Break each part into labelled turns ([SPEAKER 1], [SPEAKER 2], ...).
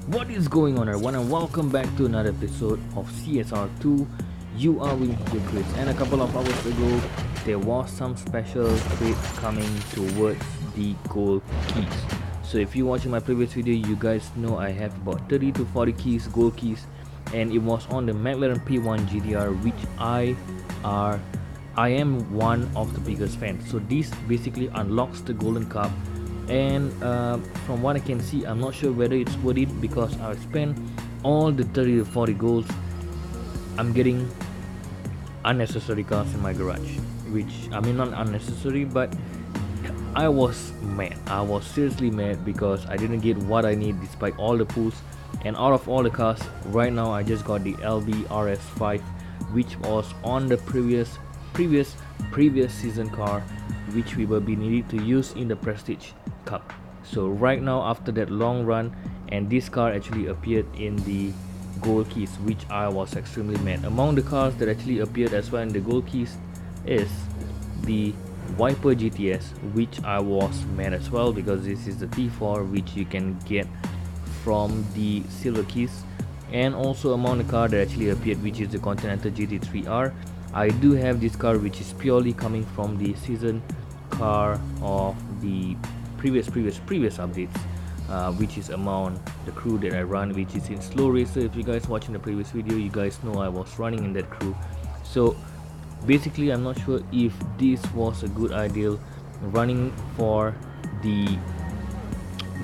[SPEAKER 1] What is going on everyone, and welcome back to another episode of CSR 2. You are with your Chris, and a couple of hours ago there was some special trade coming towards the gold keys. So if you're watching my previous video, you guys know I have about 30 to 40 keys, gold keys, and it was on the McLaren P1 GTR, which I am one of the biggest fans. So this basically unlocks the golden cup, and from what I can see, I'm not sure whether it's worth it because I spent all the 30 to 40 golds. I'm getting unnecessary cars in my garage, which I mean not unnecessary, but I was mad. I was seriously mad because I didn't get what I need despite all the pulls. And out of all the cars, right now I just got the LB RS5, which was on the previous season car, which we will be needed to use in the Prestige Cup. So right now, after that long run, and this car actually appeared in the gold keys, which I was extremely mad. Among the cars that actually appeared as well in the gold keys is the Viper GTS, which I was mad as well because this is the T4 which you can get from the silver keys. And also among the car that actually appeared, which is the Continental GT3R. I do have this car which is purely coming from the season car of the previous updates, which is among the crew that I run, which is in Slow Racer. If you guys watching the previous video, you guys know I was running in that crew. So basically I'm not sure if this was a good idea running for the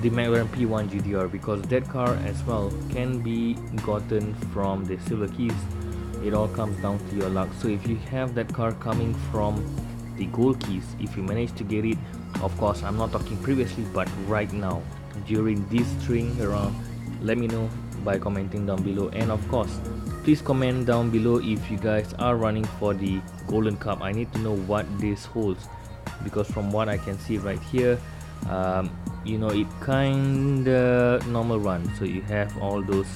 [SPEAKER 1] McLaren P1 GTR, because that car as well can be gotten from the silver keys. It all comes down to your luck. So if you have that car coming from the gold keys, if you manage to get it, of course I'm not talking previously but right now during this string around, let me know by commenting down below. And of course please comment down below if you guys are running for the golden cup. I need to know what this holds, because from what I can see right here, you know, it kinda normal run, so you have all those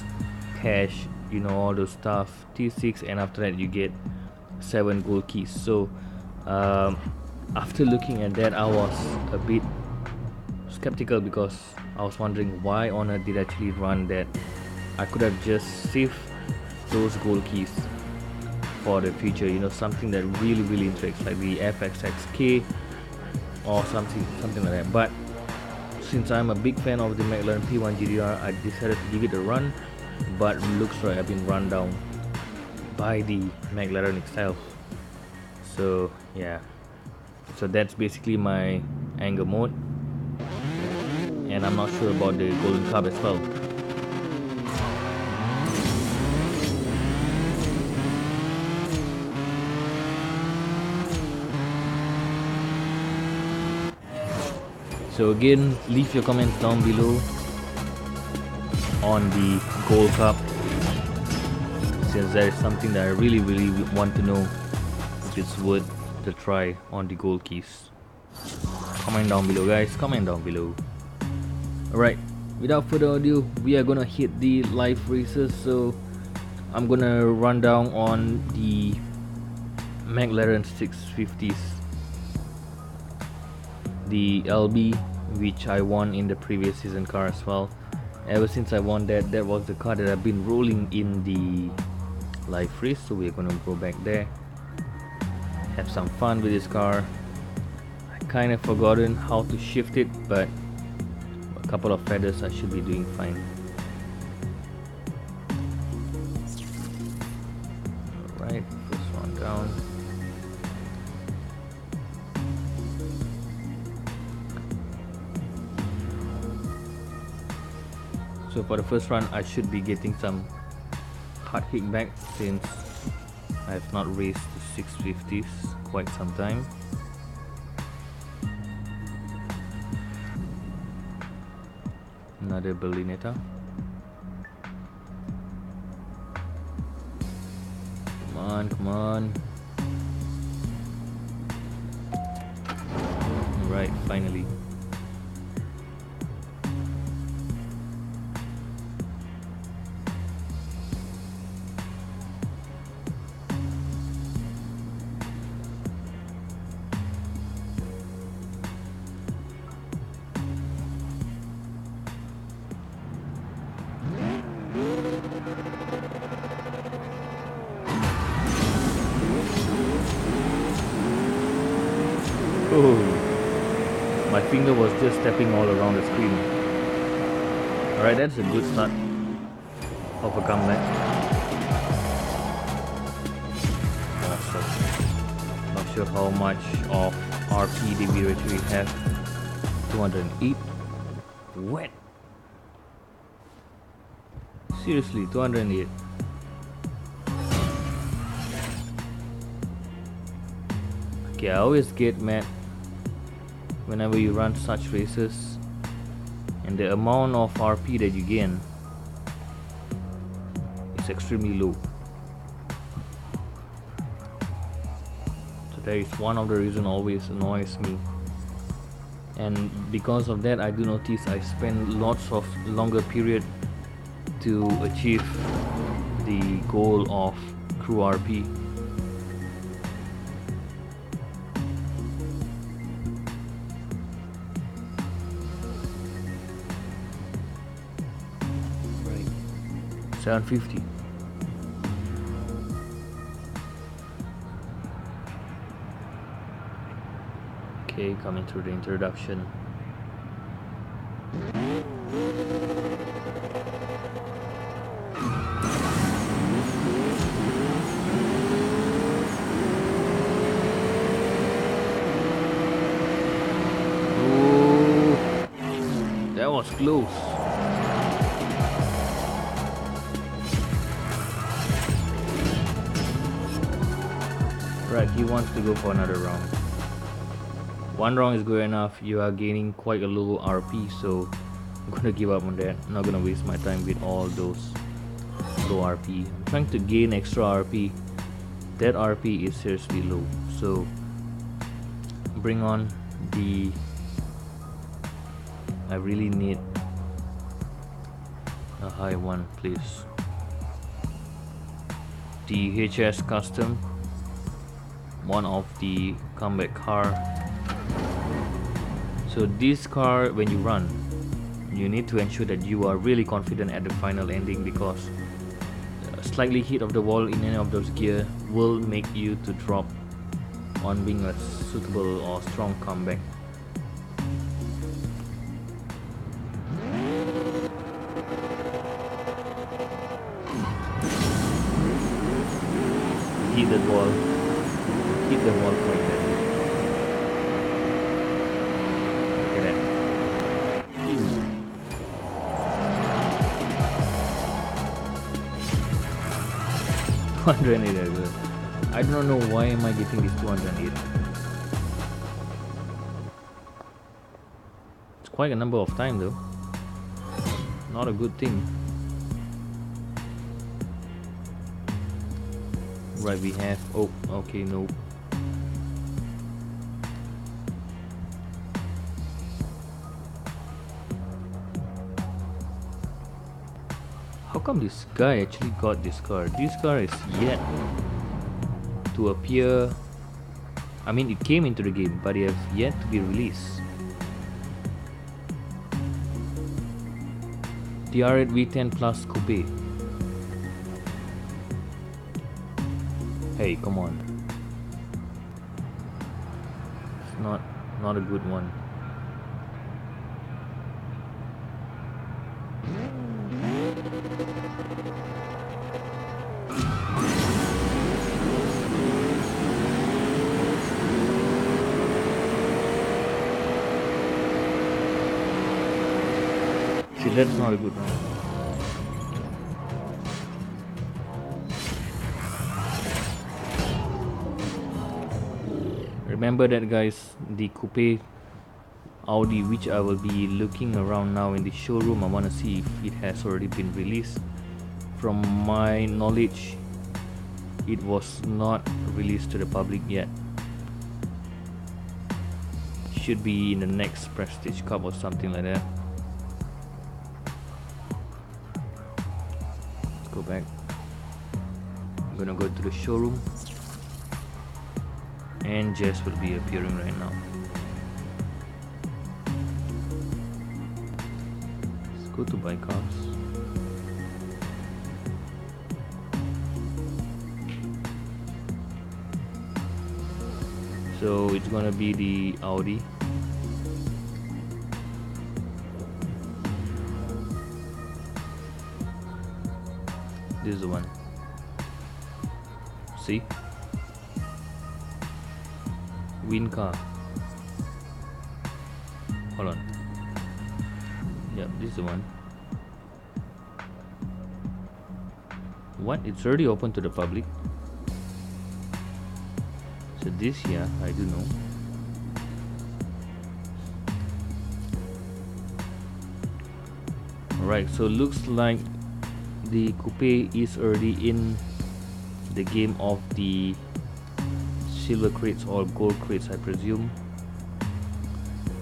[SPEAKER 1] cash, you know, all those stuff, T6, and after that you get 7 gold keys. So after looking at that, I was a bit skeptical because I was wondering why on earth did I actually run that. I could have just saved those gold keys for the future, you know, something that really interacts, like the FXXK or something like that. But since I'm a big fan of the McLaren P1 GTR, I decided to give it a run, but looks like I've been run down by the McLaren itself. So yeah, so that's basically my anger mode, and I'm not sure about the golden cup as well. So again, leave your comments down below on the gold cup, since that is something that I really want to know if it's worth the try on the gold keys. Comment down below guys, comment down below. Alright, without further ado, we are gonna hit the live races. So I'm gonna run down on the McLaren 650s, the LB, which I won in the previous season car as well. Ever since I won that, that was the car that I've been rolling in the live race. So we're gonna go back there, have some fun with this car. I kind of forgotten how to shift it, but a couple of feathers I should be doing fine. Alright, first one down. So for the first run, I should be getting some hard kickback since I have not raced the 650s quite some time. Another Berlinetta. Come on. Right, finally. finger was just tapping all around the screen. Alright, that's a good start of a comeback. Awesome. Not sure how much of RP did we actually have. 208. What? Seriously, 208. Okay, I always get mad whenever you run such races and the amount of RP that you gain is extremely low. So that is one of the reasons always annoys me. And because of that, I do notice I spend lots of longer period to achieve the goal of crew RP. Right, 750. Okay, coming through the introduction. That was close. Right, he wants to go for another round. One round is good enough. You are gaining quite a low RP, so I'm gonna give up on that. I'm not gonna waste my time with all those low RP. I'm trying to gain extra RP. That RP is seriously low, so bring on the... I really need a high one, please. The HS Custom, one of the comeback car. So this car, when you run, you need to ensure that you are really confident at the final ending, because a slightly hit of the wall in any of those gear will make you to drop on being a suitable or strong comeback. Hit the wall quite badly. Look at that. 208. I do not know why am I getting this 208. It's quite a number of time though. Not a good thing. Right, we have... oh, okay, no. How come this guy actually got this car? This car is yet to appear. I mean, it came into the game, but it has yet to be released. The R8 V10 Plus Coupe. Hey, come on. It's not a good one. See, that's not a good one. Remember that, guys, the coupe Audi, which I will be looking around now in the showroom. I want to see if it has already been released. From my knowledge, it was not released to the public yet. Should be in the next Prestige Cup or something like that. Let's go back. I'm gonna go to the showroom, and Jess will be appearing right now. Let's go to buy cars. So it's gonna be the Audi. This is the one. See? Win car. Hold on. Yep, this is the one. What? It's already open to the public. So this here, I do know. Alright, so looks like the coupe is already in the game of the silver crates or gold crates, I presume.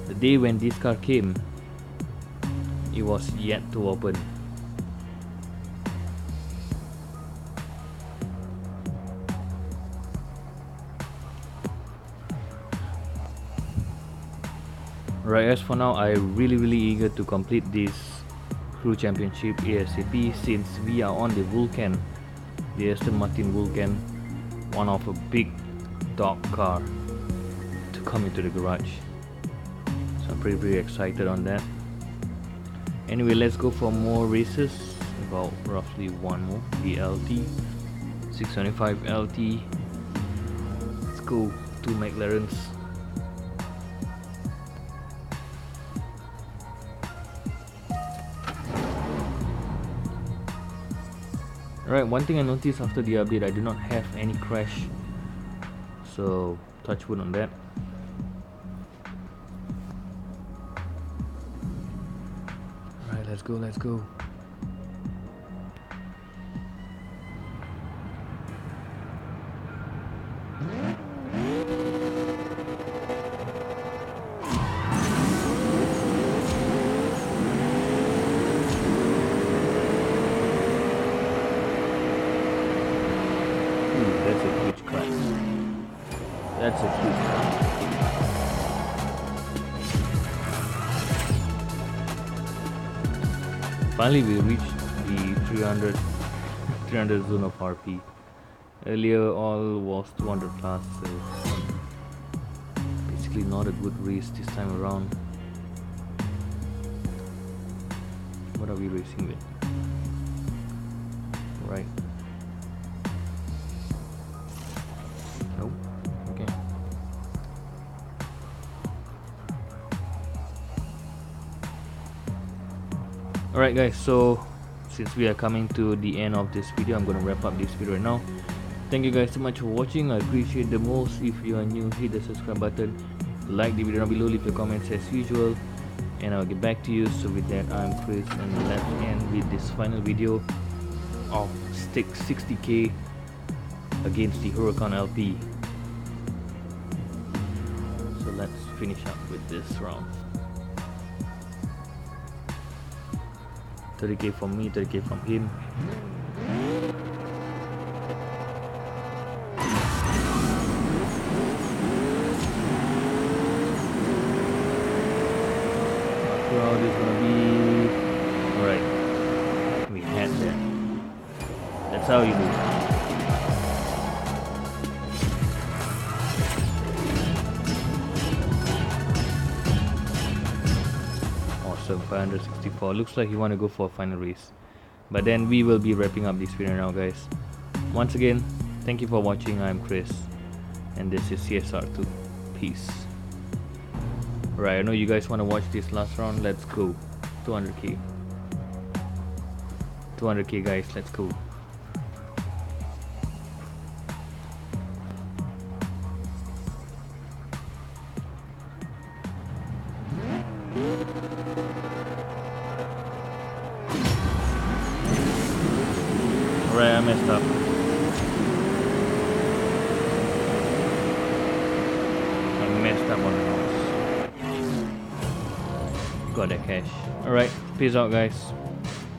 [SPEAKER 1] The day when this car came, it was yet to open. Right, as for now, I'm really eager to complete this Crew Championship ASAP, since we are on the Vulcan, the Aston Martin Vulcan, one of a big dog car to come into the garage. So I'm pretty excited on that. Anyway, let's go for more races. About roughly one more. The LT 625 LT. Let's go. 2 McLarens. Alright, one thing I noticed after the update, I do not have any crash, so touch wood on that. Alright, let's go. That's a huge crash. That's a huge crash. Finally we reached the 300 zone of RP. Earlier all was 200 plus, so basically not a good race this time around. What are we racing with? Right. Nope. Okay. Alright guys, so since we are coming to the end of this video, I'm gonna wrap up this video right now. Thank you guys so much for watching. I appreciate the most. If you are new, hit the subscribe button, like the video down below, leave your comments as usual, and I'll get back to you. So with that, I'm Chris, and let's end with this final video of stake 60k against the Huracan LP. So let's finish up with this round. 30k from me, 30k from him. Crowd is gonna be alright. We had that. That's how you do it. Awesome, 564. Looks like you want to go for a final race. But then we will be wrapping up this video now, guys. Once again, thank you for watching. I'm Chris, and this is CSR2. Peace. Right, I know you guys want to watch this last round. Let's go. 200k. 200k guys, let's go. Alright, I messed up. I messed up on the house. Got that cash. Alright, peace out guys.